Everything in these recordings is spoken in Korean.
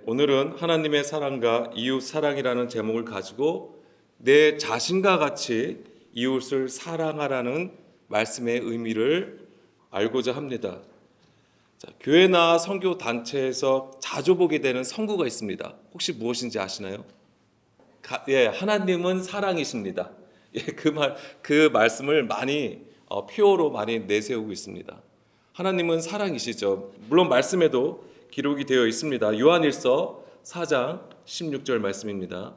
오늘은 하나님의 사랑과 이웃 사랑이라는 제목을 가지고 내 자신과 같이 이웃을 사랑하라는 말씀의 의미를 알고자 합니다. 교회나 선교 단체에서 자주 보게 되는 선구가 있습니다. 혹시 무엇인지 아시나요? 하나님은 사랑이십니다. 그 말씀을 많이 표어로 많이 내세우고 있습니다. 하나님은 사랑이시죠. 물론 말씀에도 기록이 되어 있습니다. 요한일서 4장 16절 말씀입니다.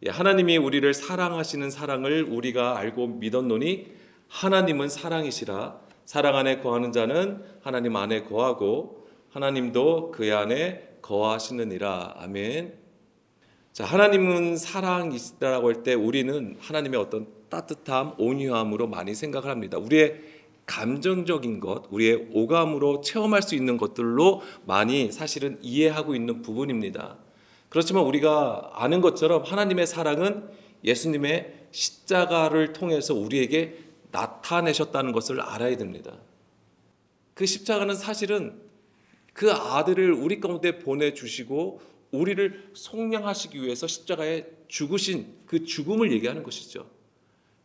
하나님이 우리를 사랑하시는 사랑을 우리가 알고 믿었노니 하나님은 사랑이시라. 사랑 안에 거하는 자는 하나님 안에 거하고 하나님도 그의 안에 거하시느니라. 아멘. 하나님은 사랑이시라고 할 때 우리는 하나님의 어떤 따뜻함, 온유함으로 많이 생각을 합니다. 우리의 감정적인 것, 우리의 오감으로 체험할 수 있는 것들로 많이 사실은 이해하고 있는 부분입니다. 그렇지만 우리가 아는 것처럼 하나님의 사랑은 예수님의 십자가를 통해서 우리에게 나타내셨다는 것을 알아야 됩니다. 그 십자가는 사실은 그 아들을 우리 가운데 보내주시고 우리를 속량하시기 위해서 십자가에 죽으신 그 죽음을 얘기하는 것이죠.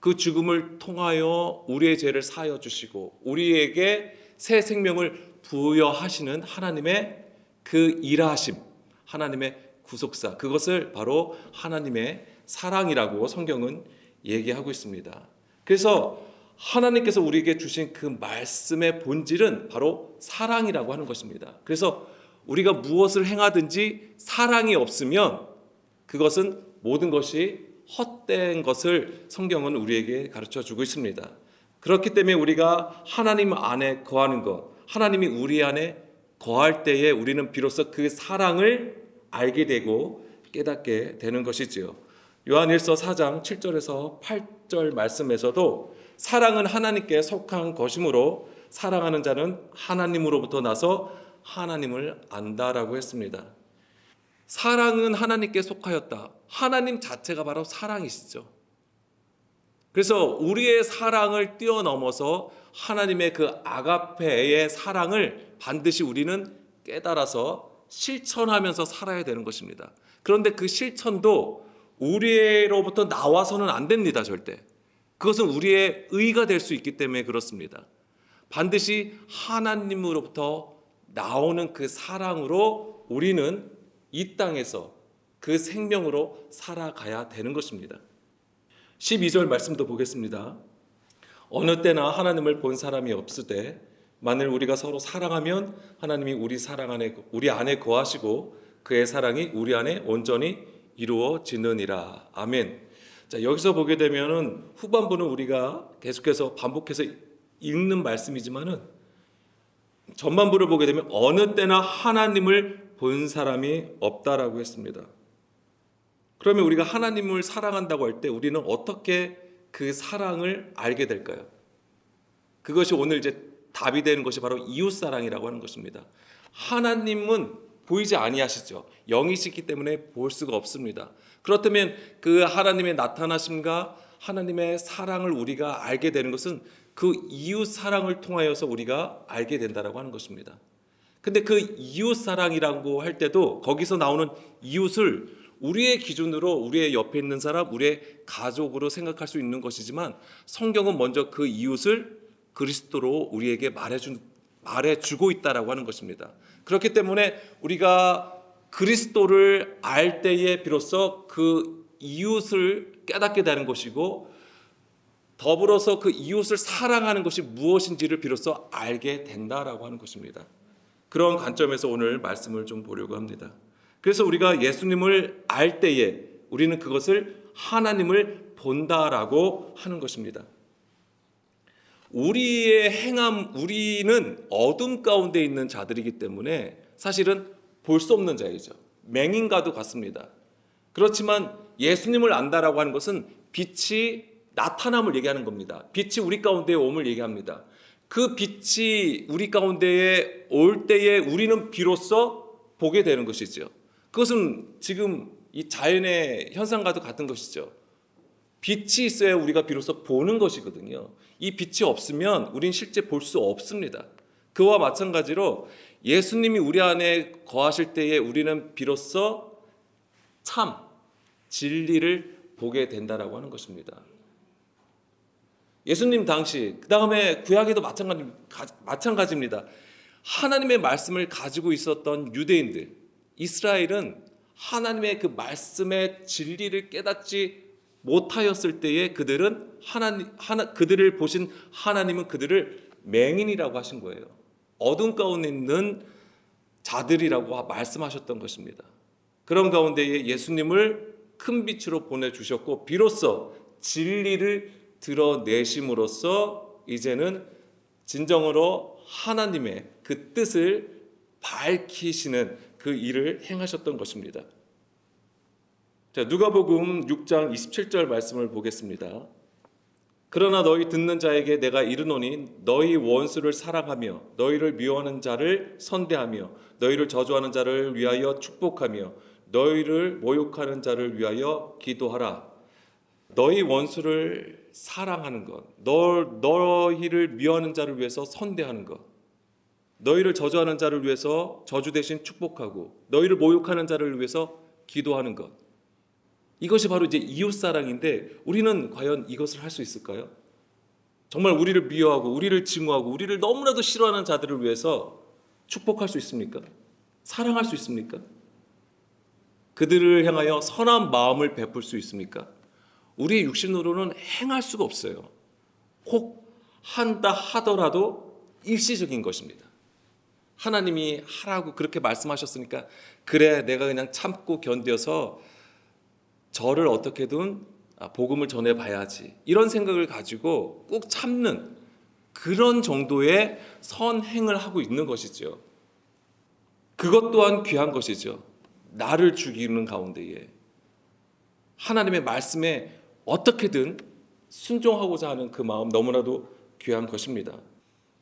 그 죽음을 통하여 우리의 죄를 사하여 주시고 우리에게 새 생명을 부여하시는 하나님의 그 일하심, 하나님의 구속사, 그것을 바로 하나님의 사랑이라고 성경은 얘기하고 있습니다. 그래서 하나님께서 우리에게 주신 그 말씀의 본질은 바로 사랑이라고 하는 것입니다. 그래서 우리가 무엇을 행하든지 사랑이 없으면 그것은 모든 것이 헛된 것을 성경은 우리에게 가르쳐 주고 있습니다. 그렇기 때문에 우리가 하나님 안에 거하는 것, 하나님이 우리 안에 거할 때에 우리는 비로소 그 사랑을 알게 되고 깨닫게 되는 것이지요. 요한일서 4장 7절에서 8절 말씀에서도 사랑은 하나님께 속한 것이므로 사랑하는 자는 하나님으로부터 나서 하나님을 안다라고 했습니다. 사랑은 하나님께 속하였다. 하나님 자체가 바로 사랑이시죠. 그래서 우리의 사랑을 뛰어넘어서 하나님의 그 아가페의 사랑을 반드시 우리는 깨달아서 실천하면서 살아야 되는 것입니다. 그런데 그 실천도 우리로부터 나와서는 안 됩니다. 절대. 그것은 우리의 의가 될 수 있기 때문에 그렇습니다. 반드시 하나님으로부터 나오는 그 사랑으로 우리는 이 땅에서 그 생명으로 살아가야 되는 것입니다. 12절 말씀도 보겠습니다. 어느 때나 하나님을 본 사람이 없으되 만일 우리가 서로 사랑하면 하나님이 우리 안에 거하시고 그의 사랑이 우리 안에 온전히 이루어지느니라. 아멘. 여기서 보게 되면은 후반부는 우리가 계속해서 반복해서 읽는 말씀이지만은 전반부를 보게 되면 어느 때나 하나님을 본 사람이 없다라고 했습니다. 그러면 우리가 하나님을 사랑한다고 할 때 우리는 어떻게 그 사랑을 알게 될까요? 그것이 오늘 이제 답이 되는 것이 바로 이웃사랑이라고 하는 것입니다. 하나님은 보이지 아니하시죠. 영이시기 때문에 볼 수가 없습니다. 그렇다면 그 하나님의 나타나심과 하나님의 사랑을 우리가 알게 되는 것은 그 이웃 사랑을 통하여서 우리가 알게 된다라고 하는 것입니다. 근데 그 이웃 사랑이라고 할 때도 거기서 나오는 이웃을 우리의 기준으로 우리의 옆에 있는 사람, 우리의 가족으로 생각할 수 있는 것이지만 성경은 먼저 그 이웃을 그리스도로 우리에게 말해주고 있다라고 하는 것입니다. 그렇기 때문에 우리가 그리스도를 알 때에 비로소 그 이웃을 깨닫게 되는 것이고 더불어서 그 이웃을 사랑하는 것이 무엇인지를 비로소 알게 된다라고 하는 것입니다. 그런 관점에서 오늘 말씀을 좀 보려고 합니다. 그래서 우리가 예수님을 알 때에 우리는 그것을 하나님을 본다라고 하는 것입니다. 우리의 행함, 우리는 어둠 가운데 있는 자들이기 때문에 사실은 볼 수 없는 자이죠. 맹인과도 같습니다. 그렇지만 예수님을 안다라고 하는 것은 빛이 나타남을 얘기하는 겁니다. 빛이 우리 가운데에 옴을 얘기합니다. 그 빛이 우리 가운데에 올 때에 우리는 비로소 보게 되는 것이죠. 그것은 지금 이 자연의 현상과도 같은 것이죠. 빛이 있어야 우리가 비로소 보는 것이거든요. 이 빛이 없으면 우린 실제 볼 수 없습니다. 그와 마찬가지로 예수님이 우리 안에 거하실 때에 우리는 비로소 참 진리를 보게 된다라고 하는 것입니다. 예수님 당시, 그 다음에 구약에도 마찬가지입니다. 하나님의 말씀을 가지고 있었던 유대인들, 이스라엘은 하나님의 그 말씀의 진리를 깨닫지 못하였을 때에 그들은 그들을 보신 하나님은 그들을 맹인이라고 하신 거예요. 어둠 가운데 있는 자들이라고 말씀하셨던 것입니다. 그런 가운데에 예수님을 큰 빛으로 보내주셨고 비로소 진리를 드러내심으로써 이제는 진정으로 하나님의 그 뜻을 밝히시는 그 일을 행하셨던 것입니다. 자, 누가복음 6장 27절 말씀을 보겠습니다. 그러나 너희 듣는 자에게 내가 이르노니 너희 원수를 사랑하며 너희를 미워하는 자를 선대하며 너희를 저주하는 자를 위하여 축복하며 너희를 모욕하는 자를 위하여 기도하라. 너희 원수를 사랑하는 것, 너희를 미워하는 자를 위해서 선대하는 것, 너희를 저주하는 자를 위해서 저주 대신 축복하고 너희를 모욕하는 자를 위해서 기도하는 것. 이것이 바로 이제 이웃사랑인데 우리는 과연 이것을 할 수 있을까요? 정말 우리를 미워하고 우리를 증오하고 우리를 너무나도 싫어하는 자들을 위해서 축복할 수 있습니까? 사랑할 수 있습니까? 그들을 향하여 선한 마음을 베풀 수 있습니까? 우리의 육신으로는 행할 수가 없어요. 혹 한다 하더라도 일시적인 것입니다. 하나님이 하라고 그렇게 말씀하셨으니까 그래 내가 그냥 참고 견뎌서 저를 어떻게든 복음을 전해봐야지 이런 생각을 가지고 꾹 참는 그런 정도의 선행을 하고 있는 것이죠. 그것 또한 귀한 것이죠. 나를 죽이는 가운데에 하나님의 말씀에 어떻게든 순종하고자 하는 그 마음 너무나도 귀한 것입니다.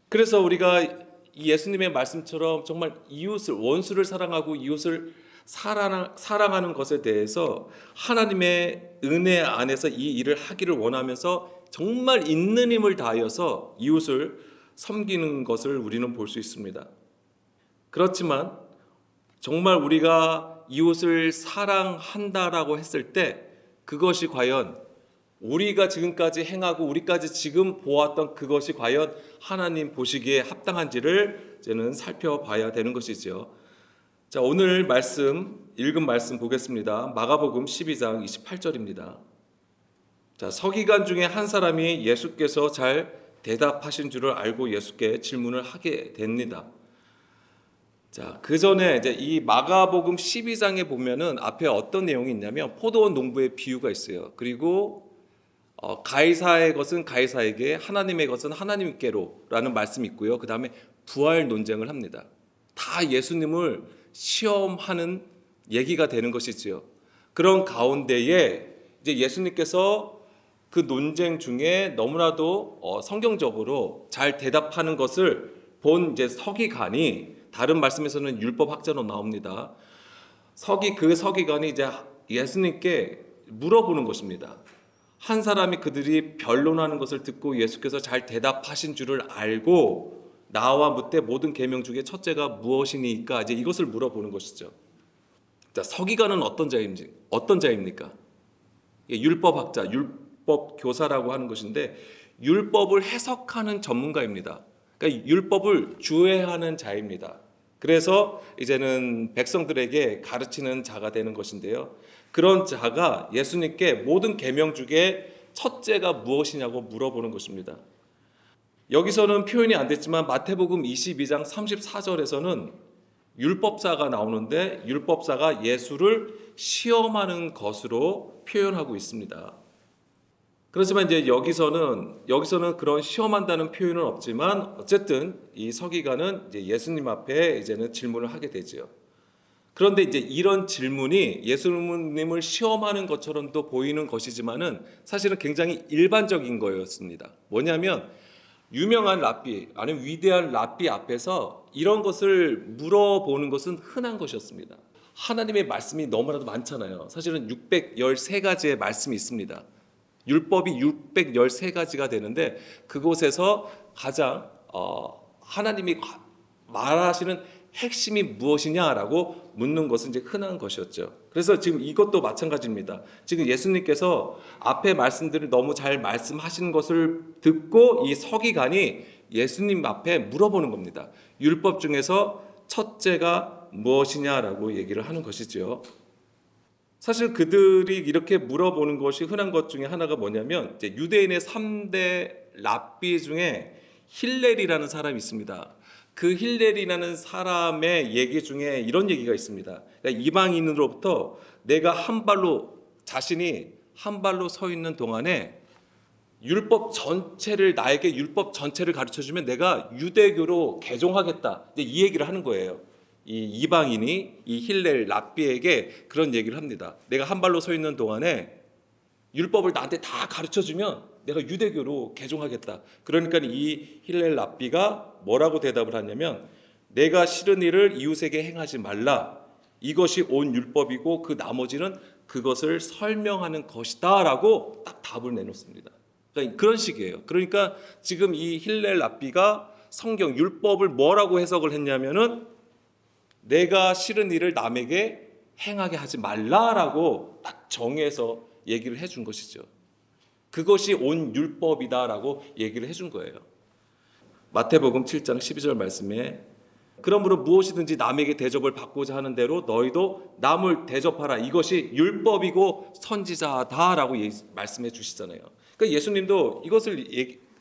그래서 우리가 이 예수님의 말씀처럼 정말 이웃을 원수를 사랑하고 이웃을 사랑하는 것에 대해서 하나님의 은혜 안에서 이 일을 하기를 원하면서 정말 있는 힘을 다하여서 이웃을 섬기는 것을 우리는 볼 수 있습니다. 그렇지만 정말 우리가 이웃을 사랑한다라고 했을 때 그것이 과연 우리가 지금까지 행하고 우리까지 지금 보았던 그것이 과연 하나님 보시기에 합당한지를 이제는 살펴봐야 되는 것이죠. 자, 오늘 읽은 말씀 보겠습니다. 마가복음 12장 28절입니다. 자, 서기관 중에 한 사람이 예수께서 잘 대답하신 줄을 알고 예수께 질문을 하게 됩니다. 자, 그 전에 이제 이 마가복음 12장에 보면은 앞에 어떤 내용이 있냐면 포도원 농부의 비유가 있어요. 그리고 가이사의 것은 가이사에게, 하나님의 것은 하나님께로라는 말씀이 있고요. 그 다음에 부활 논쟁을 합니다. 다 예수님을 시험하는 얘기가 되는 것이지요. 그런 가운데에 이제 예수님께서 그 논쟁 중에 너무나도 성경적으로 잘 대답하는 것을 본 이제 서기관이, 다른 말씀에서는 율법학자로 나옵니다. 그 서기관이 이제 예수님께 물어보는 것입니다. 한 사람이 그들이 변론하는 것을 듣고 예수께서 잘 대답하신 줄을 알고 나와 묻되 모든 계명 중에 첫째가 무엇이니까 이제 이것을 물어보는 것이죠. 자, 서기관은 어떤 자입니까? 율법학자, 율법교사라고 하는 것인데 율법을 해석하는 전문가입니다. 그러니까 율법을 주해하는 자입니다. 그래서 이제는 백성들에게 가르치는 자가 되는 것인데요. 그런 자가 예수님께 모든 계명 중에 첫째가 무엇이냐고 물어보는 것입니다. 여기서는 표현이 안 됐지만 마태복음 22장 34절에서는 율법사가 나오는데 율법사가 예수를 시험하는 것으로 표현하고 있습니다. 그렇지만 이제 여기서는 그런 시험한다는 표현은 없지만 어쨌든 이 서기관은 이제 예수님 앞에 이제는 질문을 하게 되지요. 그런데 이제 이런 질문이 예수님을 시험하는 것처럼도 보이는 것이지만은 사실은 굉장히 일반적인 거였습니다. 뭐냐면 유명한 랍비 아니면 위대한 랍비 앞에서 이런 것을 물어보는 것은 흔한 것이었습니다. 하나님의 말씀이 너무나도 많잖아요. 사실은 613가지의 말씀이 있습니다. 율법이 613가지가 되는데 그곳에서 가장 하나님이 말하시는 핵심이 무엇이냐라고 묻는 것은 이제 흔한 것이었죠. 그래서 지금 이것도 마찬가지입니다. 지금 예수님께서 앞에 말씀들을 너무 잘 말씀하시는 것을 듣고 이 서기관이 예수님 앞에 물어보는 겁니다. 율법 중에서 첫째가 무엇이냐라고 얘기를 하는 것이죠. 사실 그들이 이렇게 물어보는 것이 흔한 것 중에 하나가 뭐냐면 이제 유대인의 3대 랍비 중에 힐렐이라는 사람이 있습니다. 그 힐렐이라는 사람의 얘기 중에 이런 얘기가 있습니다. 그러니까 이방인으로부터 내가 자신이 한 발로 서 있는 동안에 나에게 율법 전체를 가르쳐주면 내가 유대교로 개종하겠다. 이제 이 얘기를 하는 거예요. 이 이방인이 이 힐렐 랍비에게 그런 얘기를 합니다. 내가 한 발로 서 있는 동안에 율법을 나한테 다 가르쳐주면 내가 유대교로 개종하겠다. 그러니까 이 힐렐 랍비가 뭐라고 대답을 하냐면 내가 싫은 일을 이웃에게 행하지 말라. 이것이 온 율법이고 그 나머지는 그것을 설명하는 것이다 라고 딱 답을 내놓습니다. 그러니까 그런 식이에요. 그러니까 지금 이 힐렐 랍비가 성경 율법을 뭐라고 해석을 했냐면은 내가 싫은 일을 남에게 행하게 하지 말라라고 딱 정해서 얘기를 해준 것이죠. 그것이 온 율법이다라고 얘기를 해준 거예요. 마태복음 7장 12절 말씀에 그러므로 무엇이든지 남에게 대접을 받고자 하는 대로 너희도 남을 대접하라. 이것이 율법이고 선지자다라고 말씀해 주시잖아요. 그러니까 예수님도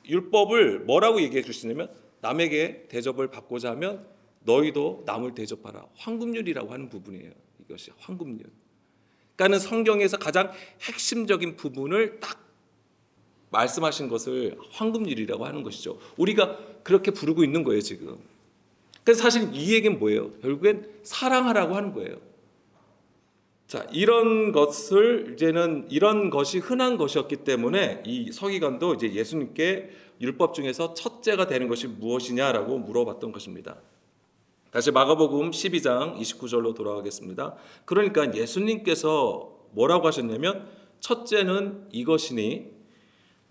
율법을 뭐라고 얘기해 주시냐면 남에게 대접을 받고자 하면 너희도 남을 대접하라. 황금률이라고 하는 부분이에요. 이것이 황금률. 그러니까는 성경에서 가장 핵심적인 부분을 딱 말씀하신 것을 황금률이라고 하는 것이죠. 우리가 그렇게 부르고 있는 거예요, 지금. 그래서 사실 이 얘기는 뭐예요? 결국엔 사랑하라고 하는 거예요. 자, 이런 것이 흔한 것이었기 때문에 이 서기관도 이제 예수님께 율법 중에서 첫째가 되는 것이 무엇이냐라고 물어봤던 것입니다. 다시 마가복음 12장 29절로 돌아가겠습니다. 그러니까 예수님께서 뭐라고 하셨냐면 첫째는 이것이니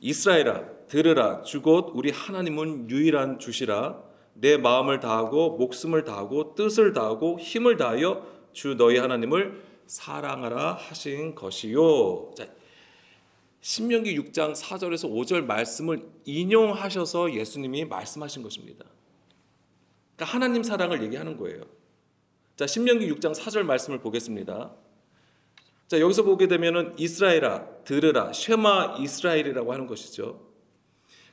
이스라엘아 들으라 주곧 우리 하나님은 유일한 주시라 내 마음을 다하고 목숨을 다하고 뜻을 다하고 힘을 다하여 주 너희 하나님을 사랑하라 하신 것이요. 자, 신명기 6장 4절에서 5절 말씀을 인용하셔서 예수님이 말씀하신 것입니다. 그러니까 하나님 사랑을 얘기하는 거예요. 자, 신명기 6장 4절 말씀을 보겠습니다. 자, 여기서 보게 되면은 이스라엘아 들으라 쉐마 이스라엘이라고 하는 것이죠.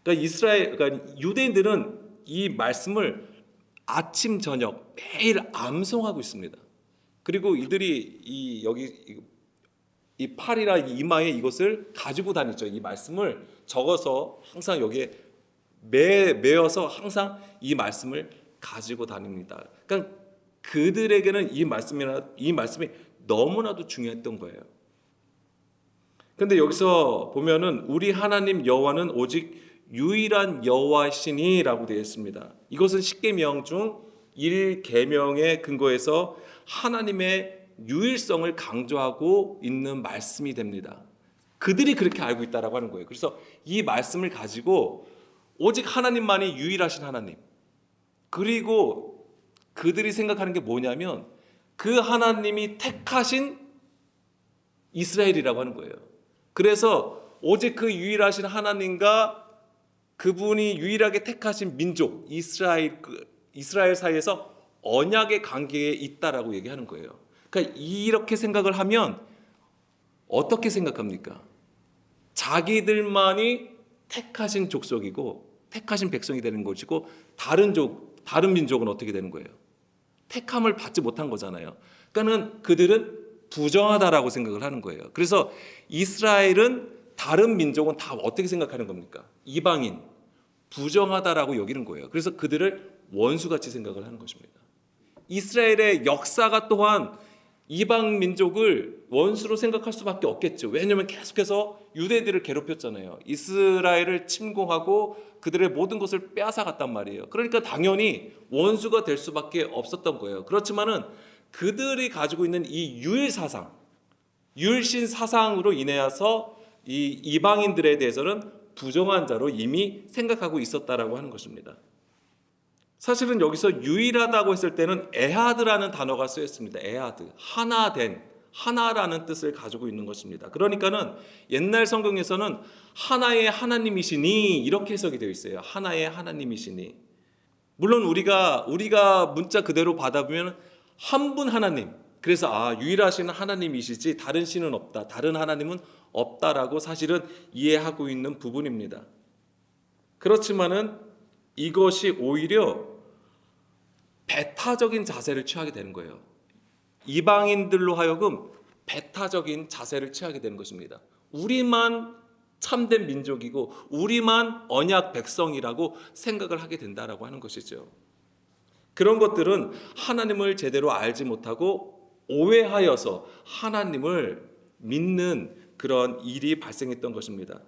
그러니까 유대인들은 이 말씀을 아침 저녁 매일 암송하고 있습니다. 그리고 이들이 이 팔이나 이마에 이것을 가지고 다니죠. 이 말씀을 적어서 항상 여기에 매어서 항상 이 말씀을 가지고 다닙니다. 그러니까 그들에게는 이 말씀이 너무나도 중요했던 거예요. 그런데 여기서 보면은 우리 하나님 여호와는 오직 유일한 여호와시니라고 되어 있습니다. 이것은 십계명 중 1계명의 근거에서 하나님의 유일성을 강조하고 있는 말씀이 됩니다. 그들이 그렇게 알고 있다라고 하는 거예요. 그래서 이 말씀을 가지고 오직 하나님만이 유일하신 하나님, 그리고 그들이 생각하는 게 뭐냐면 그 하나님이 택하신 이스라엘이라고 하는 거예요. 그래서 오직 그 유일하신 하나님과 그분이 유일하게 택하신 민족 이스라엘 사이에서 언약의 관계에 있다라고 얘기하는 거예요. 그러니까 이렇게 생각을 하면 어떻게 생각합니까? 자기들만이 택하신 족속이고 택하신 백성이 되는 것이고 다른 민족은 어떻게 되는 거예요? 택함을 받지 못한 거잖아요. 그러니까는 그들은 부정하다라고 생각을 하는 거예요. 그래서 이스라엘은 다른 민족은 다 어떻게 생각하는 겁니까? 이방인, 부정하다라고 여기는 거예요. 그래서 그들을 원수같이 생각을 하는 것입니다. 이스라엘의 역사가 또한 이방 민족을 원수로 생각할 수밖에 없겠죠. 왜냐하면 계속해서 유대인들을 괴롭혔잖아요. 이스라엘을 침공하고 그들의 모든 것을 빼앗아갔단 말이에요. 그러니까 당연히 원수가 될 수밖에 없었던 거예요. 그렇지만은 그들이 가지고 있는 이 유일신 사상으로 인해서 이 이방인들에 대해서는 부정한 자로 이미 생각하고 있었다라고 하는 것입니다. 사실은 여기서 유일하다고 했을 때는 에하드라는 단어가 쓰였습니다. 에하드, 하나된, 하나라는 뜻을 가지고 있는 것입니다. 그러니까는 옛날 성경에서는 하나의 하나님이시니 이렇게 해석이 되어 있어요. 하나의 하나님이시니. 물론 우리가 문자 그대로 받아보면 한 분 하나님, 그래서 유일하신 하나님이시지 다른 신은 없다, 다른 하나님은 없다라고 사실은 이해하고 있는 부분입니다. 그렇지만은 이것이 오히려 배타적인 자세를 취하게 되는 거예요. 이방인들로 하여금 배타적인 자세를 취하게 되는 것입니다. 우리만 참된 민족이고 우리만 언약 백성이라고 생각을 하게 된다라고 하는 것이죠. 그런 것들은 하나님을 제대로 알지 못하고 오해하여서 하나님을 믿는 그런 일이 발생했던 것입니다.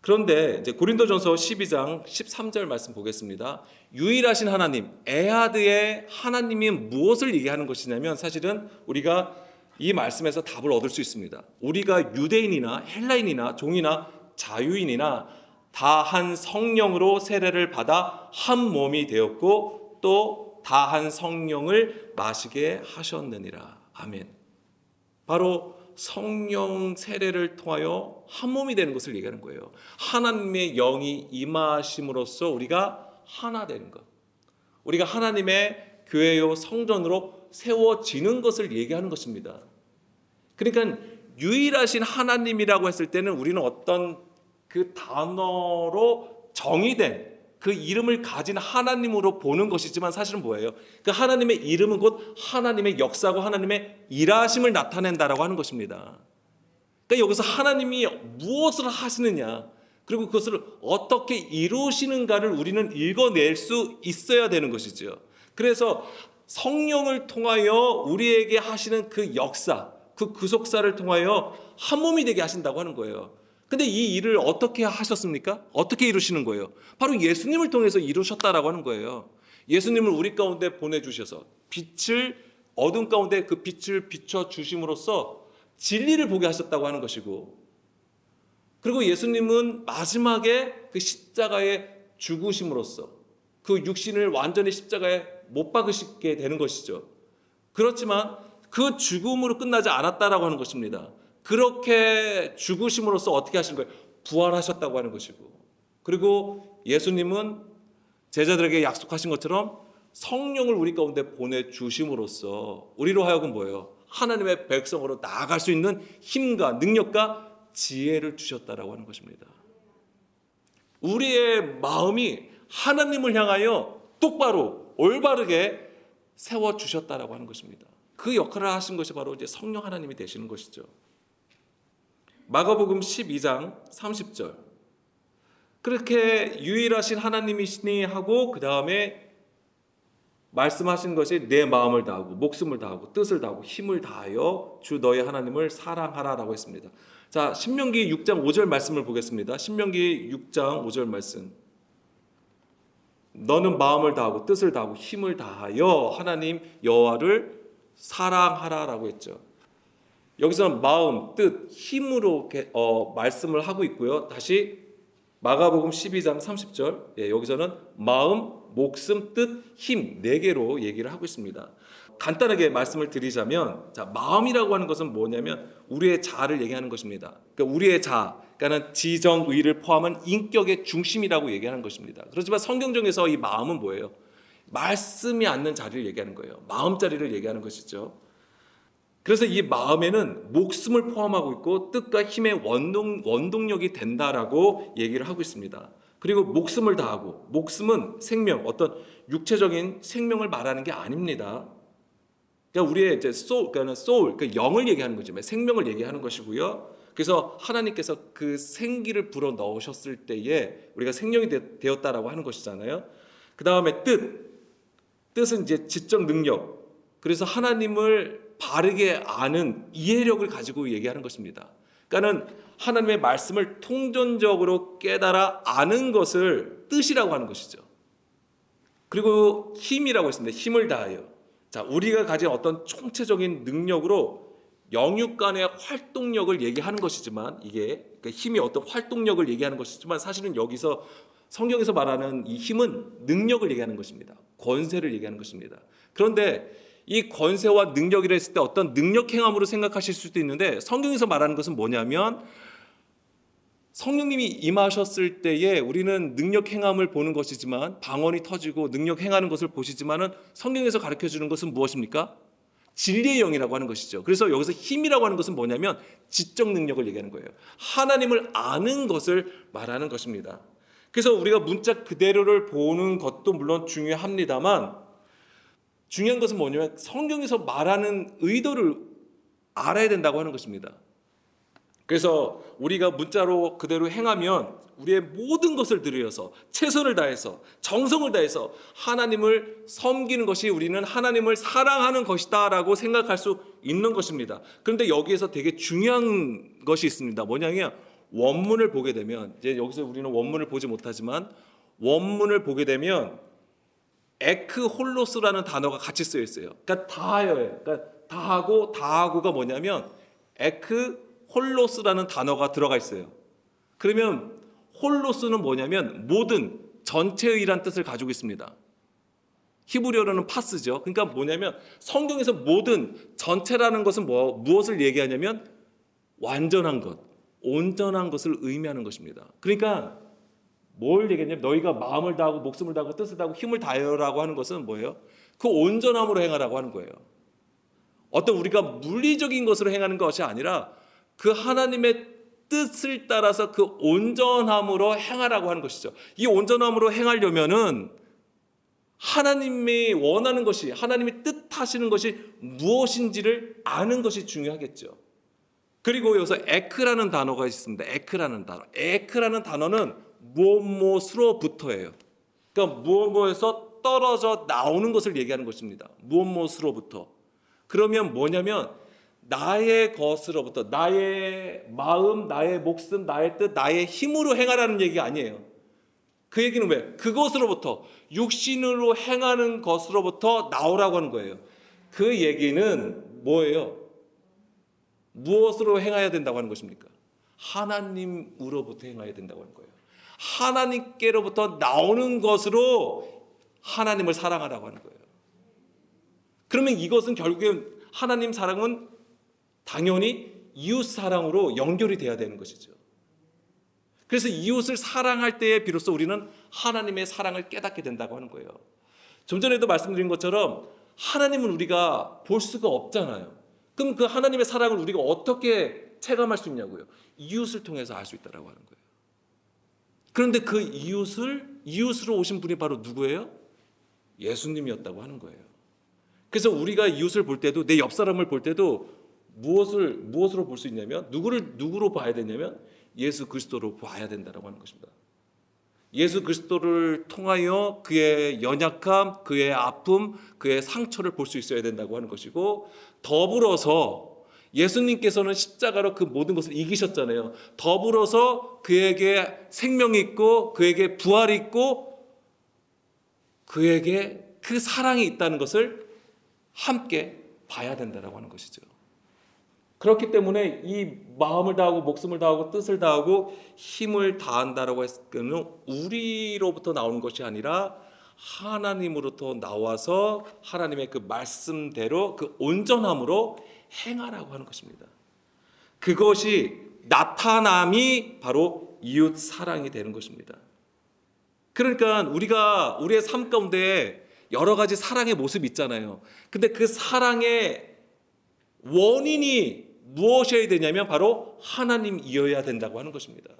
그런데 이제 고린도전서 12장 13절 말씀 보겠습니다. 유일하신 하나님, 에하드의 하나님이 무엇을 얘기하는 것이냐면 사실은 우리가 이 말씀에서 답을 얻을 수 있습니다. 우리가 유대인이나 헬라인이나 종이나 자유인이나 다 한 성령으로 세례를 받아 한 몸이 되었고 또 다 한 성령을 마시게 하셨느니라. 아멘. 바로 성령 세례를 통하여 한 몸이 되는 것을 얘기하는 거예요. 하나님의 영이 임하심으로써 우리가 하나 되는 것, 우리가 하나님의 교회요 성전으로 세워지는 것을 얘기하는 것입니다. 그러니까 유일하신 하나님이라고 했을 때는 우리는 어떤 그 단어로 정의된 그 이름을 가진 하나님으로 보는 것이지만 사실은 뭐예요? 그 하나님의 이름은 곧 하나님의 역사고 하나님의 일하심을 나타낸다라고 하는 것입니다. 그러니까 여기서 하나님이 무엇을 하시느냐, 그리고 그것을 어떻게 이루시는가를 우리는 읽어낼 수 있어야 되는 것이죠. 그래서 성령을 통하여 우리에게 하시는 그 역사, 그 구속사를 통하여 한 몸이 되게 하신다고 하는 거예요. 근데 이 일을 어떻게 하셨습니까? 어떻게 이루시는 거예요? 바로 예수님을 통해서 이루셨다라고 하는 거예요. 예수님을 우리 가운데 보내주셔서 빛을, 어둠 가운데 그 빛을 비춰주심으로써 진리를 보게 하셨다고 하는 것이고, 그리고 예수님은 마지막에 그 십자가에 죽으심으로써 그 육신을 완전히 십자가에 못 박으시게 되는 것이죠. 그렇지만 그 죽음으로 끝나지 않았다라고 하는 것입니다. 그렇게 죽으심으로써 어떻게 하신 거예요? 부활하셨다고 하는 것이고, 그리고 예수님은 제자들에게 약속하신 것처럼 성령을 우리 가운데 보내주심으로써 우리로 하여금 뭐예요? 하나님의 백성으로 나아갈 수 있는 힘과 능력과 지혜를 주셨다라고 하는 것입니다. 우리의 마음이 하나님을 향하여 똑바로 올바르게 세워주셨다라고 하는 것입니다. 그 역할을 하신 것이 바로 이제 성령 하나님이 되시는 것이죠. 마가복음 12장 30절. 그렇게 유일하신 하나님이시니 하고 그 다음에 말씀하신 것이 내 마음을 다하고 목숨을 다하고 뜻을 다하고 힘을 다하여 주 너의 하나님을 사랑하라라고 했습니다. 자, 신명기 6장 5절 말씀을 보겠습니다. 신명기 6장 5절 말씀. 너는 마음을 다하고 뜻을 다하고 힘을 다하여 하나님 여호와를 사랑하라라고 했죠. 여기서는 마음, 뜻, 힘으로 말씀을 하고 있고요. 다시 마가복음 12장 30절, 여기서는 마음, 목숨, 뜻, 힘 4개로 얘기를 하고 있습니다. 간단하게 말씀을 드리자면, 자, 마음이라고 하는 것은 뭐냐면 우리의 자아를 얘기하는 것입니다. 그러니까 우리의 자아, 그러니까 지정, 의를 포함한 인격의 중심이라고 얘기하는 것입니다. 그렇지만 성경적에서 이 마음은 뭐예요? 말씀이 않는 자리를 얘기하는 거예요. 마음자리를 얘기하는 것이죠. 그래서 이 마음에는 목숨을 포함하고 있고 뜻과 힘의 원동력이 된다라고 얘기를 하고 있습니다. 그리고 목숨을 다하고, 목숨은 생명, 어떤 육체적인 생명을 말하는 게 아닙니다. 그러니까 우리의 이제 소울, 그러니까 영을 얘기하는 거죠. 생명을 얘기하는 것이고요. 그래서 하나님께서 그 생기를 불어 넣으셨을 때에 우리가 생명이 되었다라고 하는 것이잖아요. 그 다음에 뜻은 이제 지적 능력. 그래서 하나님을 바르게 아는 이해력을 가지고 얘기하는 것입니다. 그러니까는 하나님의 말씀을 통전적으로 깨달아 아는 것을 뜻이라고 하는 것이죠. 그리고 힘이라고 했습니다. 힘을 다하여. 자, 우리가 가진 어떤 총체적인 능력으로 영육 간의 활동력을 얘기하는 것이지만, 이게 그 힘이 어떤 활동력을 얘기하는 것이지만 사실은 여기서 성경에서 말하는 이 힘은 능력을 얘기하는 것입니다. 권세를 얘기하는 것입니다. 그런데 이 권세와 능력이라 했을 때 어떤 능력 행함으로 생각하실 수도 있는데, 성경에서 말하는 것은 뭐냐면 성령님이 임하셨을 때에 우리는 능력 행함을 보는 것이지만, 방언이 터지고 능력 행하는 것을 보시지만은 성경에서 가르쳐 주는 것은 무엇입니까? 진리의 영이라고 하는 것이죠. 그래서 여기서 힘이라고 하는 것은 뭐냐면 지적 능력을 얘기하는 거예요. 하나님을 아는 것을 말하는 것입니다. 그래서 우리가 문자 그대로를 보는 것도 물론 중요합니다만, 중요한 것은 뭐냐면 성경에서 말하는 의도를 알아야 된다고 하는 것입니다. 그래서 우리가 문자로 그대로 행하면 우리의 모든 것을 들여서 최선을 다해서 정성을 다해서 하나님을 섬기는 것이 우리는 하나님을 사랑하는 것이다 라고 생각할 수 있는 것입니다. 그런데 여기에서 되게 중요한 것이 있습니다. 뭐냐면 원문을 보게 되면, 이제 여기서 우리는 원문을 보지 못하지만 원문을 보게 되면 에크홀로스라는 단어가 같이 쓰여 있어요. 그러니까 다하여예요. 그러니까 다하고가 뭐냐면 에크홀로스라는 단어가 들어가 있어요. 그러면 홀로스는 뭐냐면 모든, 전체의란 뜻을 가지고 있습니다. 히브리어로는 파스죠. 그러니까 뭐냐면 성경에서 모든, 전체라는 것은 무엇을 얘기하냐면 완전한 것, 온전한 것을 의미하는 것입니다. 그러니까 뭘 얘기했냐면 너희가 마음을 다하고 목숨을 다하고 뜻을 다하고 힘을 다하여라고 하는 것은 뭐예요? 그 온전함으로 행하라고 하는 거예요. 어떤 우리가 물리적인 것으로 행하는 것이 아니라 그 하나님의 뜻을 따라서 그 온전함으로 행하라고 하는 것이죠. 이 온전함으로 행하려면은 하나님이 원하는 것이, 하나님이 뜻하시는 것이 무엇인지를 아는 것이 중요하겠죠. 그리고 여기서 에크라는 단어가 있습니다. 에크라는 단어. 에크라는 단어는 무엇무엇으로부터예요. 그러니까 무엇무엇에서 떨어져 나오는 것을 얘기하는 것입니다. 무엇무엇으로부터. 그러면 뭐냐면 나의 것으로부터, 나의 마음, 나의 목숨, 나의 뜻, 나의 힘으로 행하라는 얘기가 아니에요. 그 얘기는 왜? 그것으로부터, 육신으로 행하는 것으로부터 나오라고 하는 거예요. 그 얘기는 뭐예요? 무엇으로 행해야 된다고 하는 것입니까? 하나님으로부터 행해야 된다고 하는 거예요. 하나님께로부터 나오는 것으로 하나님을 사랑하라고 하는 거예요. 그러면 이것은 결국엔 하나님 사랑은 당연히 이웃 사랑으로 연결이 돼야 되는 것이죠. 그래서 이웃을 사랑할 때에 비로소 우리는 하나님의 사랑을 깨닫게 된다고 하는 거예요. 좀 전에도 말씀드린 것처럼 하나님은 우리가 볼 수가 없잖아요. 그럼 그 하나님의 사랑을 우리가 어떻게 체감할 수 있냐고요? 이웃을 통해서 알 수 있다고 하는 거예요. 그런데 그 이웃으로 오신 분이 바로 누구예요? 예수님이었다고 하는 거예요. 그래서 우리가 이웃을 볼 때도, 내 옆 사람을 볼 때도 무엇으로 볼 수 있냐면, 누구로 봐야 되냐면 예수 그리스도로 봐야 된다고 하는 것입니다. 예수 그리스도를 통하여 그의 연약함, 그의 아픔, 그의 상처를 볼 수 있어야 된다고 하는 것이고, 더불어서 예수님께서는 십자가로 그 모든 것을 이기셨잖아요. 더불어서 그에게 생명이 있고 그에게 부활이 있고 그에게 그 사랑이 있다는 것을 함께 봐야 된다고 하는 것이죠. 그렇기 때문에 이 마음을 다하고 목숨을 다하고 뜻을 다하고 힘을 다한다라고 했을 때는 우리로부터 나오는 것이 아니라 하나님으로부터 나와서 하나님의 그 말씀대로 그 온전함으로 행하라고 하는 것입니다. 그것이 나타남이 바로 이웃 사랑이 되는 것입니다. 그러니까 우리가 우리의 삶 가운데 여러 가지 사랑의 모습이 있잖아요. 근데 그 사랑의 원인이 무엇이어야 되냐면 바로 하나님이어야 된다고 하는 것입니다.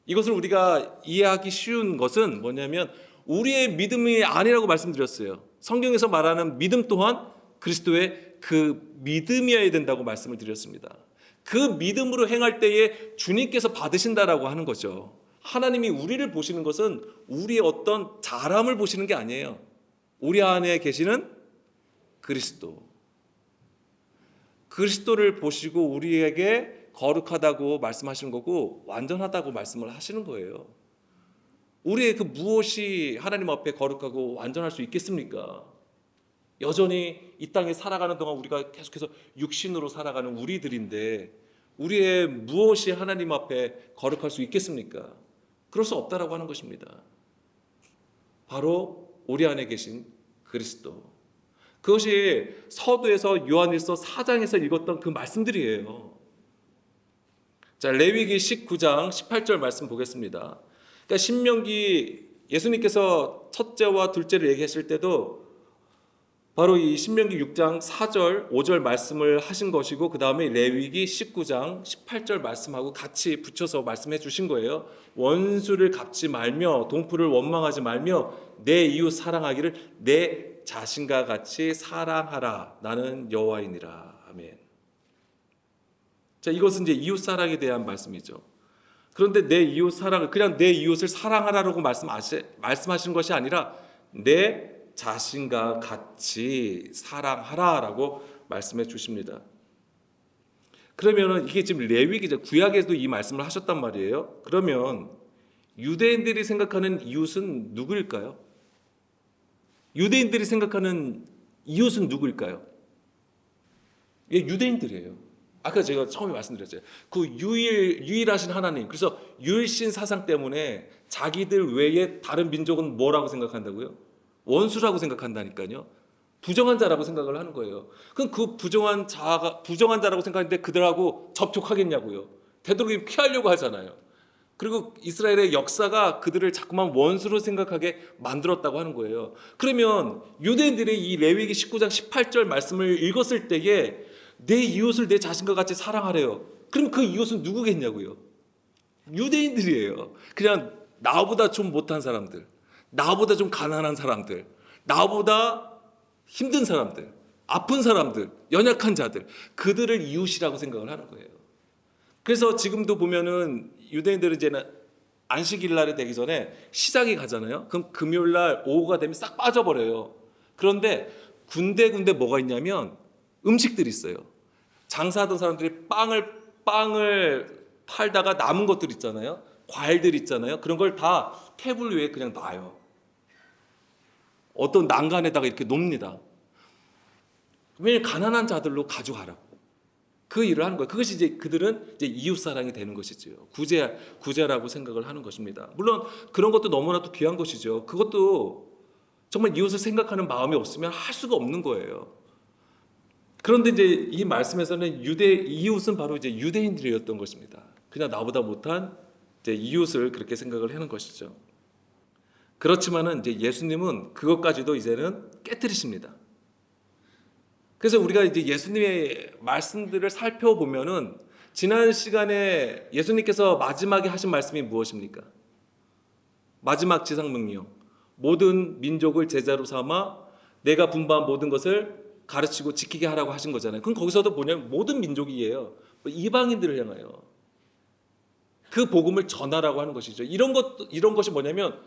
이것을 우리가 이해하기 쉬운 것은 뭐냐면 우리의 믿음이 아니라고 말씀드렸어요. 성경에서 말하는 믿음 또한 그리스도의 그 믿음이어야 된다고 말씀을 드렸습니다. 그 믿음으로 행할 때에 주님께서 받으신다라고 하는 거죠. 하나님이 우리를 보시는 것은 우리의 어떤 잘함을 보시는 게 아니에요. 우리 안에 계시는 그리스도를 보시고 우리에게 거룩하다고 말씀하시는 거고 완전하다고 말씀을 하시는 거예요. 우리의 그 무엇이 하나님 앞에 거룩하고 완전할 수 있겠습니까? 여전히 이 땅에 살아가는 동안 우리가 계속해서 육신으로 살아가는 우리들인데 우리의 무엇이 하나님 앞에 거룩할 수 있겠습니까? 그럴 수 없다라고 하는 것입니다. 바로 우리 안에 계신 그리스도. 그것이 서두에서 요한일서 4장에서 읽었던 그 말씀들이에요. 자, 레위기 19장 18절 말씀 보겠습니다. 그러니까 신명기 예수님께서 첫째와 둘째를 얘기하실 때도 바로 이 신명기 6장 4절, 5절 말씀을 하신 것이고 그 다음에 레위기 19장 18절 말씀하고 같이 붙여서 말씀해 주신 거예요. 원수를 갚지 말며 동포를 원망하지 말며 내 이웃 사랑하기를 내 자신과 같이 사랑하라. 나는 여호와이니라. 아멘. 자, 이것은 이제 이웃 사랑에 대한 말씀이죠. 그런데 내 이웃 사랑을 그냥 내 이웃을 사랑하라고 말씀하시는 것이 아니라 내 자신과 같이 사랑하라라고 말씀해 주십니다. 그러면은 이게 지금 레위기죠. 구약에도 이 말씀을 하셨단 말이에요. 그러면 유대인들이 생각하는 이웃은 누구일까요? 유대인들이 생각하는 이웃은 누구일까요? 예, 유대인들이에요. 아까 제가 처음에 말씀드렸죠. 그 유일하신 하나님. 그래서 유일신 사상 때문에 자기들 외에 다른 민족은 뭐라고 생각한다고요? 원수라고 생각한다니까요. 부정한 자라고 생각을 하는 거예요. 그럼 그 부정한 자라고 생각하는데 그들하고 접촉하겠냐고요. 되도록이면 피하려고 하잖아요. 그리고 이스라엘의 역사가 그들을 자꾸만 원수로 생각하게 만들었다고 하는 거예요. 그러면 유대인들이 이 레위기 19장 18절 말씀을 읽었을 때에 내 이웃을 내 자신과 같이 사랑하래요. 그럼 그 이웃은 누구겠냐고요? 유대인들이에요. 그냥 나보다 좀 못한 사람들, 나보다 좀 가난한 사람들, 나보다 힘든 사람들, 아픈 사람들, 연약한 자들, 그들을 이웃이라고 생각을 하는 거예요. 그래서 지금도 보면은 유대인들은 이제는 안식일 날이 되기 전에 시장에 가잖아요. 그럼 금요일 날 오후가 되면 싹 빠져버려요. 그런데 군데군데 뭐가 있냐면 음식들이 있어요. 장사하던 사람들이 빵을 팔다가 남은 것들 있잖아요. 과일들 있잖아요. 그런 걸 다 테이블 위에 그냥 놔요. 어떤 난간에다가 이렇게 놓습니다. 왜냐면 가난한 자들로 가져가라고. 그 일을 하는 거예요. 그것이 이제 그들은 이제 이웃 사랑이 되는 것이죠. 구제라고 생각을 하는 것입니다. 물론 그런 것도 너무나도 귀한 것이죠. 그것도 정말 이웃을 생각하는 마음이 없으면 할 수가 없는 거예요. 그런데 이제 이 말씀에서는 이웃은 바로 이제 유대인들이었던 것입니다. 그냥 나보다 못한 이제 이웃을 그렇게 생각을 하는 것이죠. 그렇지만은 이제 예수님은 그것까지도 이제는 깨뜨리십니다. 그래서 우리가 이제 예수님의 말씀들을 살펴보면은 지난 시간에 예수님께서 마지막에 하신 말씀이 무엇입니까? 마지막 지상명령. 모든 민족을 제자로 삼아 내가 분부한 모든 것을 가르치고 지키게 하라고 하신 거잖아요. 그럼 거기서도 뭐냐면 모든 민족이에요. 이방인들을 향하여 그 복음을 전하라고 하는 것이죠. 이런 것이 뭐냐면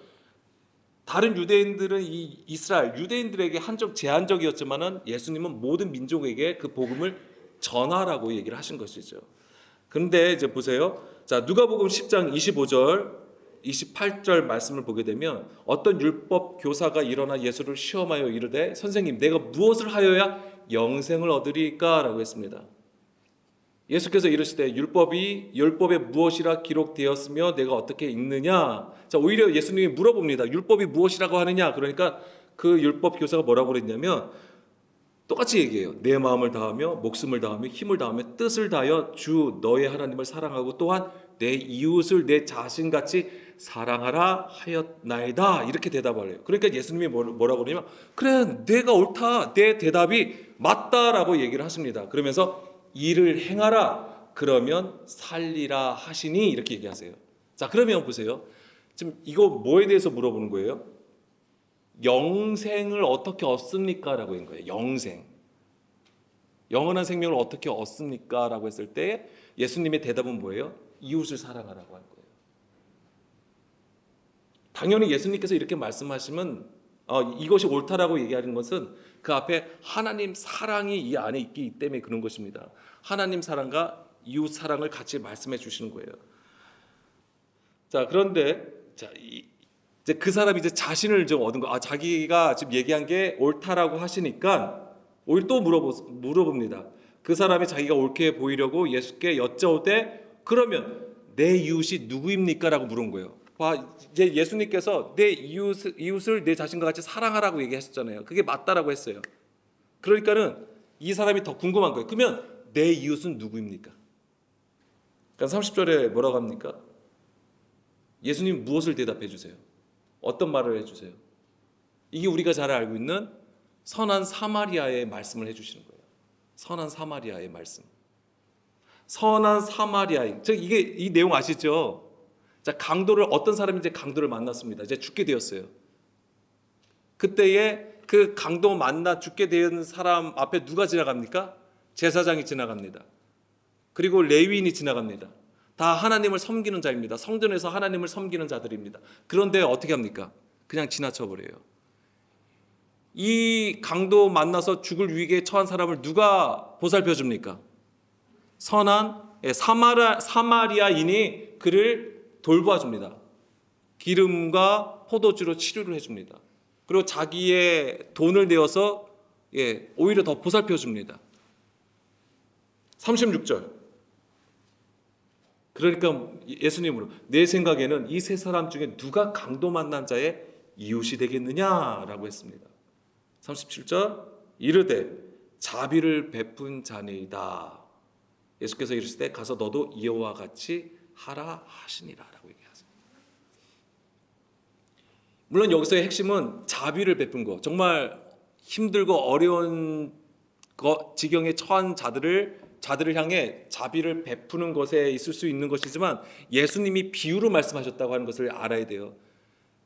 다른 유대인들은 이 이스라엘 유대인들에게 한적 제한적이었지만은 예수님은 모든 민족에게 그 복음을 전하라고 얘기를 하신 것이죠. 그런데 이제 보세요. 자, 누가복음 10장 25절 28절 말씀을 보게 되면 어떤 율법 교사가 일어나 예수를 시험하여 이르되 선생님 내가 무엇을 하여야 영생을 얻으리까? 라고 했습니다. 예수께서 이르시되 율법에 무엇이라 기록되었으며 내가 어떻게 읽느냐? 자, 오히려 예수님이 물어봅니다. 율법이 무엇이라고 하느냐? 그러니까 그 율법 교사가 뭐라고 그랬냐면 똑같이 얘기해요. 내 마음을 다하며 목숨을 다하며 힘을 다하며 뜻을 다하여 주 너의 하나님을 사랑하고 또한 내 이웃을 내 자신같이 사랑하라 하였나이다. 이렇게 대답을 해요. 그러니까 예수님이 뭐라고 그러냐면 그래 내가 옳다. 내 대답이 맞다라고 얘기를 하십니다. 그러면서 일을 행하라 그러면 살리라 하시니 이렇게 얘기하세요. 자, 그러면 보세요. 지금 이거 뭐에 대해서 물어보는 거예요? 영생을 어떻게 얻습니까? 라고 한 거예요. 영원한 생명을 어떻게 얻습니까? 라고 했을 때 예수님의 대답은 뭐예요? 이웃을 사랑하라고 한 거예요. 당연히 예수님께서 이렇게 말씀하시면 이것이 옳다라고 얘기하는 것은 그 앞에 하나님 사랑이 이 안에 있기 때문에 그런 것입니다. 하나님 사랑과 이웃 사랑을 같이 말씀해 주시는 거예요. 자, 그런데 이제 그 사람이 이제 자신을 좀 얻은 거, 자기가 지금 얘기한 게 옳다라고 하시니까 오히려 또 물어봅니다. 그 사람이 자기가 옳게 보이려고 예수께 여쭤오되 그러면 내 이웃이 누구입니까? 라고 물은 거예요. 이제 예수님께서 내 이웃을 내 자신과 같이 사랑하라고 얘기하셨잖아요. 그게 맞다라고 했어요. 그러니까는 이 사람이 더 궁금한 거예요. 그러면 내 이웃은 누구입니까? 그러니까 30절에 뭐라고 합니까? 예수님 무엇을 대답해 주세요? 어떤 말을 해주세요? 이게 우리가 잘 알고 있는 선한 사마리아의 말씀을 해주시는 거예요. 선한 사마리아의 말씀. 선한 사마리아인. 이게 이 내용 아시죠? 자, 어떤 사람이 이제 강도를 만났습니다. 이제 죽게 되었어요. 그때에 그 강도 만나 죽게 된 사람 앞에 누가 지나갑니까? 제사장이 지나갑니다. 그리고 레위인이 지나갑니다. 다 하나님을 섬기는 자입니다. 성전에서 하나님을 섬기는 자들입니다. 그런데 어떻게 합니까? 그냥 지나쳐 버려요. 이 강도 만나서 죽을 위기에 처한 사람을 누가 보살펴 줍니까? 선한 사마리아인이 그를 돌봐줍니다. 기름과 포도주로 치료를 해줍니다. 그리고 자기의 돈을 내어서 오히려 더 보살펴 줍니다. 36절. 그러니까 예수님으로 내 생각에는 이 세 사람 중에 누가 강도 만난 자의 이웃이 되겠느냐라고 했습니다. 37절. 이르되 자비를 베푼 자니이다. 예수께서 이르실 때 가서 너도 이와 같이 하라 하시니라라고 얘기하세요. 물론 여기서의 핵심은 자비를 베푼 거. 정말 힘들고 어려운 지경에 처한 자들을 향해 자비를 베푸는 것에 있을 수 있는 것이지만 예수님이 비유로 말씀하셨다고 하는 것을 알아야 돼요.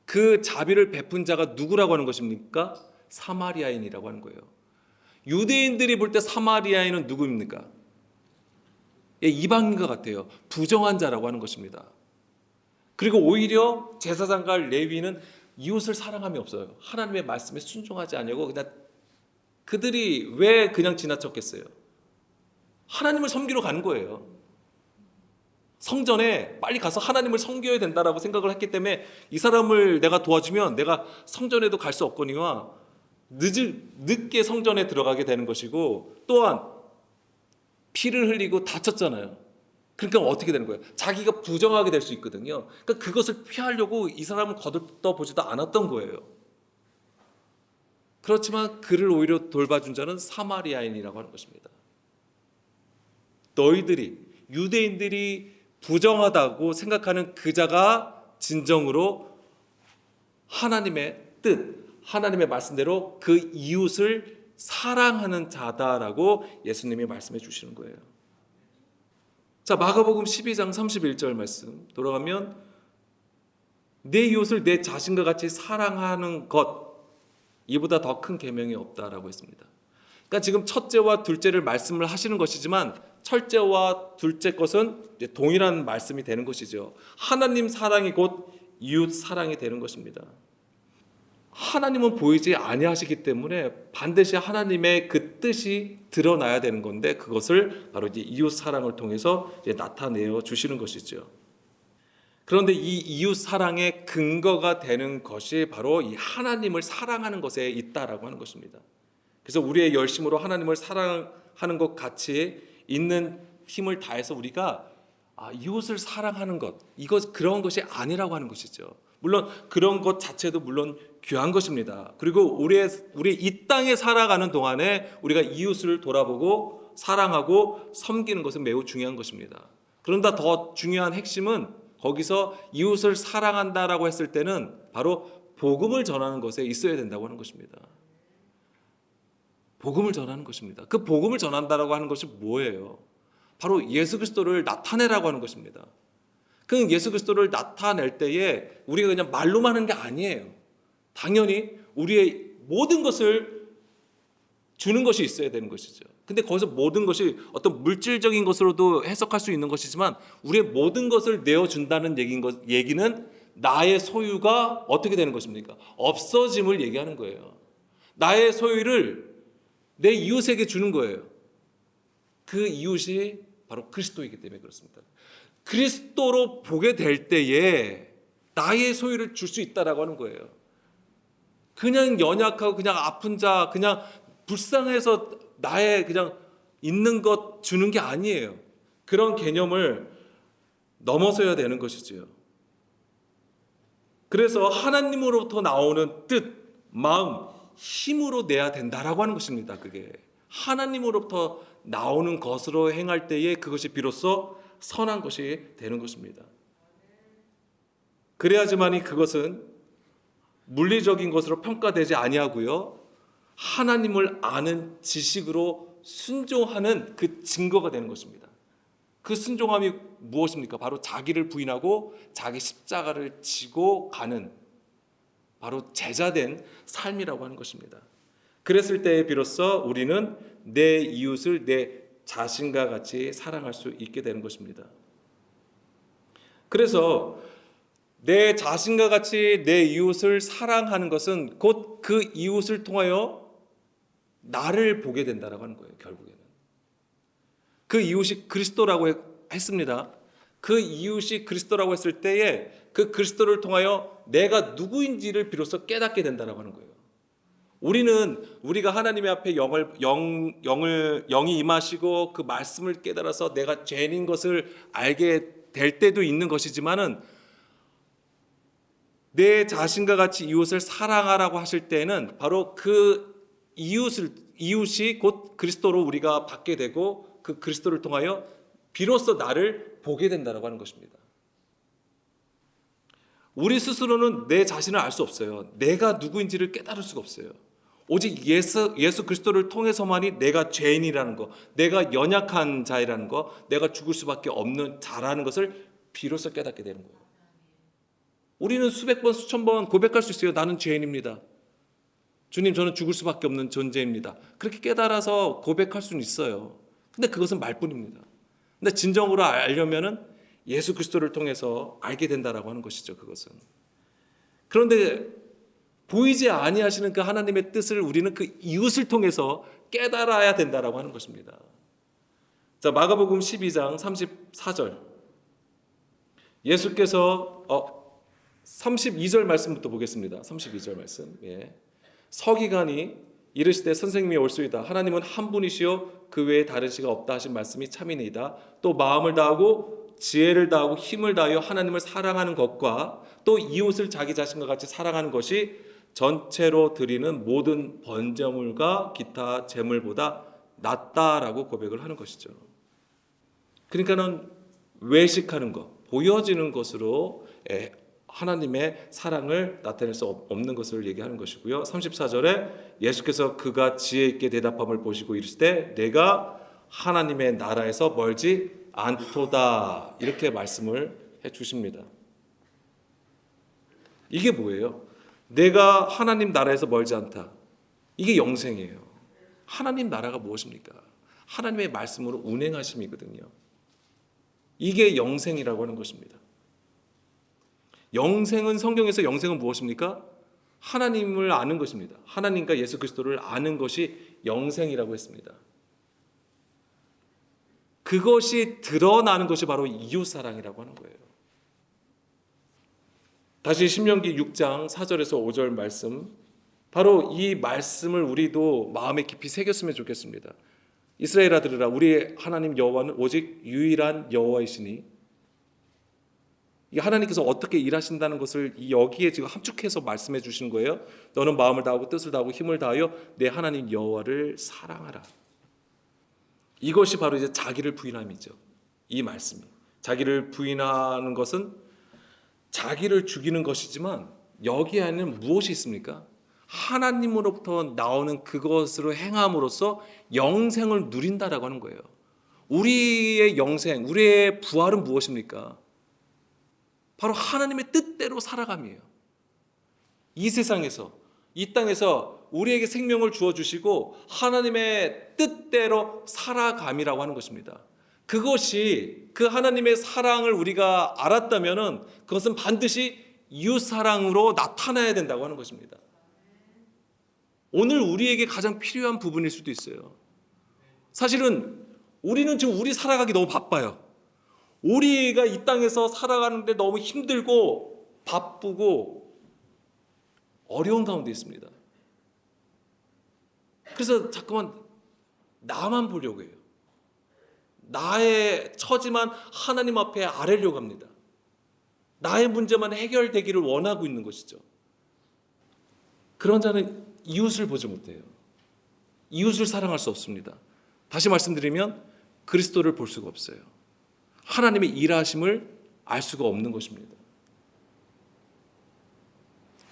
그 자비를 베푼 자가 누구라고 하는 것입니까? 사마리아인이라고 하는 거예요. 유대인들이 볼 때 사마리아인은 누구입니까? 이방인과 같아요. 부정한 자라고 하는 것입니다. 그리고 오히려 제사장과 레위인은 이웃을 사랑함이 없어요. 하나님의 말씀에 순종하지 않냐고 그냥 그들이 왜 그냥 지나쳤겠어요? 하나님을 섬기러 간 거예요. 성전에 빨리 가서 하나님을 섬겨야 된다라고 생각을 했기 때문에 이 사람을 내가 도와주면 내가 성전에도 갈 수 없거니와 늦게 성전에 들어가게 되는 것이고 또한 피를 흘리고 다쳤잖아요. 그러니까 어떻게 되는 거예요? 자기가 부정하게 될 수 있거든요. 그러니까 그것을 피하려고 이 사람을 거들떠보지도 않았던 거예요. 그렇지만 그를 오히려 돌봐준 자는 사마리아인이라고 하는 것입니다. 유대인들이 부정하다고 생각하는 그 자가 진정으로 하나님의 뜻, 하나님의 말씀대로 그 이웃을 사랑하는 자다라고 예수님이 말씀해 주시는 거예요. 자, 마가복음 12장 31절 말씀 돌아가면 내 이웃을 내 자신과 같이 사랑하는 것 이보다 더 큰 계명이 없다라고 했습니다. 그러니까 지금 첫째와 둘째를 말씀을 하시는 것이지만 첫째와 둘째 것은 이제 동일한 말씀이 되는 것이죠. 하나님 사랑이 곧 이웃 사랑이 되는 것입니다. 하나님은 보이지 아니하시기 때문에 반드시 하나님의 그 뜻이 드러나야 되는 건데 그것을 바로 이제 이웃 사랑을 통해서 이제 나타내어 주시는 것이죠. 그런데 이 이웃 사랑의 근거가 되는 것이 바로 이 하나님을 사랑하는 것에 있다라고 하는 것입니다. 그래서 우리의 열심으로 하나님을 사랑하는 것 같이 있는 힘을 다해서 우리가 이웃을 사랑하는 것, 그런 것이 아니라고 하는 것이죠. 물론 그런 것 자체도 물론 귀한 것입니다. 그리고 우리 이 땅에 살아가는 동안에 우리가 이웃을 돌아보고 사랑하고 섬기는 것은 매우 중요한 것입니다. 그런데 더 중요한 핵심은 거기서 이웃을 사랑한다라고 했을 때는 바로 복음을 전하는 것에 있어야 된다고 하는 것입니다. 복음을 전하는 것입니다. 그 복음을 전한다라고 하는 것이 뭐예요? 바로 예수 그리스도를 나타내라고 하는 것입니다. 그 예수 그리스도를 나타낼 때에 우리가 그냥 말로만 하는 게 아니에요. 당연히 우리의 모든 것을 주는 것이 있어야 되는 것이죠. 근데 거기서 모든 것이 어떤 물질적인 것으로도 해석할 수 있는 것이지만 우리의 모든 것을 내어준다는 얘기는 나의 소유가 어떻게 되는 것입니까? 없어짐을 얘기하는 거예요. 나의 소유를 내 이웃에게 주는 거예요. 그 이웃이 바로 그리스도이기 때문에 그렇습니다. 그리스도로 보게 될 때에 나의 소유를 줄 수 있다라고 하는 거예요. 그냥 연약하고 그냥 아픈 자, 그냥 불쌍해서 나의 그냥 있는 것 주는 게 아니에요. 그런 개념을 넘어서야 되는 것이지요. 그래서 하나님으로부터 나오는 뜻, 마음, 힘으로 내야 된다라고 하는 것입니다. 그게 하나님으로부터 나오는 것으로 행할 때에 그것이 비로소 선한 것이 되는 것입니다. 그래야지만이 그것은 물리적인 것으로 평가되지 아니하고요, 하나님을 아는 지식으로 순종하는 그 증거가 되는 것입니다. 그 순종함이 무엇입니까? 바로 자기를 부인하고 자기 십자가를 지고 가는 바로 제자된 삶이라고 하는 것입니다. 그랬을 때에 비로소 우리는 내 이웃을 내 자신과 같이 사랑할 수 있게 되는 것입니다. 그래서 내 자신과 같이 내 이웃을 사랑하는 것은 곧 그 이웃을 통하여 나를 보게 된다라고 하는 거예요. 결국에는 그 이웃이 그리스도라고 했습니다. 그 이웃이 그리스도라고 했을 때에 그 그리스도를 통하여 내가 누구인지를 비로소 깨닫게 된다라고 하는 거예요. 우리가 하나님의 앞에 영이 임하시고 그 말씀을 깨달아서 내가 죄인인 것을 알게 될 때도 있는 것이지만은, 내 자신과 같이 이웃을 사랑하라고 하실 때는 바로 그 이웃이 곧 그리스도로 우리가 받게 되고 그 그리스도를 통하여 비로소 나를 보게 된다라고 하는 것입니다. 우리 스스로는 내 자신을 알 수 없어요. 내가 누구인지를 깨달을 수가 없어요. 오직 예수 그리스도를 통해서만이 내가 죄인이라는 거, 내가 연약한 자이라는 거, 내가 죽을 수밖에 없는 자라는 것을 비로소 깨닫게 되는 거예요. 우리는 수백 번 수천 번 고백할 수 있어요. 나는 죄인입니다. 주님, 저는 죽을 수밖에 없는 존재입니다. 그렇게 깨달아서 고백할 수는 있어요. 근데 그것은 말뿐입니다. 근데 진정으로 알려면은 예수 그리스도를 통해서 알게 된다라고 하는 것이죠. 그것은. 그런데 보이지 아니하시는 그 하나님의 뜻을 우리는 그 이웃을 통해서 깨달아야 된다라고 하는 것입니다. 자, 마가복음 12장 34절. 예수께서 32절 말씀부터 보겠습니다. 32절 말씀. 예. 서기관이 이르시되 선생님이 올소이다. 하나님은 한 분이시요 그 외에 다른 시가 없다 하신 말씀이 참이니이다. 또 마음을 다하고 지혜를 다하고 힘을 다하여 하나님을 사랑하는 것과 또 이웃을 자기 자신과 같이 사랑하는 것이 전체로 드리는 모든 번제물과 기타 제물보다 낫다라고 고백을 하는 것이죠. 그러니까는 외식하는 것, 보여지는 것으로 하나님의 사랑을 나타낼 수 없는 것을 얘기하는 것이고요. 34절에 예수께서 그가 지혜 있게 대답함을 보시고 이르시되 내가 하나님의 나라에서 멀지 않도다, 이렇게 말씀을 해주십니다. 이게 뭐예요? 내가 하나님 나라에서 멀지 않다. 이게 영생이에요. 하나님 나라가 무엇입니까? 하나님의 말씀으로 운행하심이거든요. 이게 영생이라고 하는 것입니다. 영생은, 성경에서 영생은 무엇입니까? 하나님을 아는 것입니다. 하나님과 예수 그리스도를 아는 것이 영생이라고 했습니다. 그것이 드러나는 것이 바로 이웃사랑이라고 하는 거예요. 다시 신명기 6장 4절에서 5절 말씀, 바로 이 말씀을 우리도 마음에 깊이 새겼으면 좋겠습니다. 이스라엘아 들으라, 우리 하나님 여호와는 오직 유일한 여호와이시니. 이 하나님께서 어떻게 일하신다는 것을 여기에 지금 함축해서 말씀해 주신 거예요. 너는 마음을 다하고 뜻을 다하고 힘을 다하여 내 하나님 여호와를 사랑하라. 이것이 바로 이제 자기를 부인함이죠. 이 말씀이. 자기를 부인하는 것은 자기를 죽이는 것이지만 여기 안에는 무엇이 있습니까? 하나님으로부터 나오는 그것으로 행함으로써 영생을 누린다라고 하는 거예요. 우리의 영생, 우리의 부활은 무엇입니까? 바로 하나님의 뜻대로 살아감이에요. 이 세상에서, 이 땅에서 우리에게 생명을 주어주시고 하나님의 뜻대로 살아감이라고 하는 것입니다. 그것이, 그 하나님의 사랑을 우리가 알았다면 그것은 반드시 이웃사랑으로 나타나야 된다고 하는 것입니다. 오늘 우리에게 가장 필요한 부분일 수도 있어요. 사실은 우리는 지금 우리 살아가기 너무 바빠요. 우리가 이 땅에서 살아가는데 너무 힘들고 바쁘고 어려운 가운데 있습니다. 그래서 자꾸만 나만 보려고 해요. 나의 처지만 하나님 앞에 아뢰려고 합니다. 나의 문제만 해결되기를 원하고 있는 것이죠. 그런 자는 이웃을 보지 못해요. 이웃을 사랑할 수 없습니다. 다시 말씀드리면 그리스도를 볼 수가 없어요. 하나님의 일하심을 알 수가 없는 것입니다.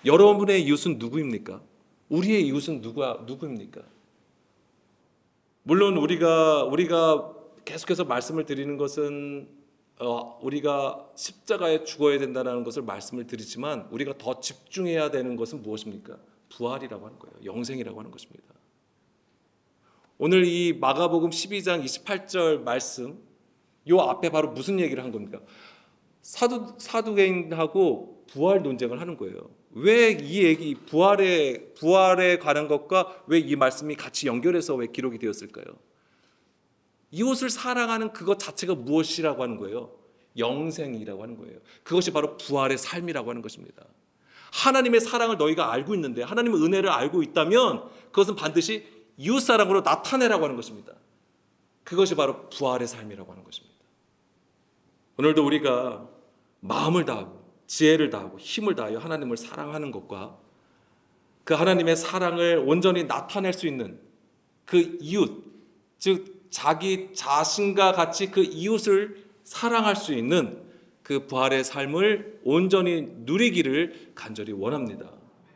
여러분의 이웃은 누구입니까? 우리의 이웃은 누구입니까? 물론 우리가 계속해서 말씀을 드리는 것은 우리가 십자가에 죽어야 된다는 것을 말씀을 드리지만 우리가 더 집중해야 되는 것은 무엇입니까? 부활이라고 하는 거예요. 영생이라고 하는 것입니다. 오늘 이 마가복음 12장 28절 말씀, 요 앞에 바로 무슨 얘기를 한 겁니까? 사두개인하고 부활 논쟁을 하는 거예요. 왜 이 얘기 부활에 관한 것과 왜 이 말씀이 같이 연결해서 왜 기록이 되었을까요? 이웃을 사랑하는 그것 자체가 무엇이라고 하는 거예요? 영생이라고 하는 거예요. 그것이 바로 부활의 삶이라고 하는 것입니다. 하나님의 사랑을 너희가 알고 있는데, 하나님의 은혜를 알고 있다면 그것은 반드시 이웃사랑으로 나타내라고 하는 것입니다. 그것이 바로 부활의 삶이라고 하는 것입니다. 오늘도 우리가 마음을 다하고 지혜를 다하고 힘을 다하여 하나님을 사랑하는 것과 그 하나님의 사랑을 온전히 나타낼 수 있는 그 이웃, 즉 자기 자신과 같이 그 이웃을 사랑할 수 있는 그 부활의 삶을 온전히 누리기를 간절히 원합니다.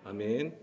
아멘.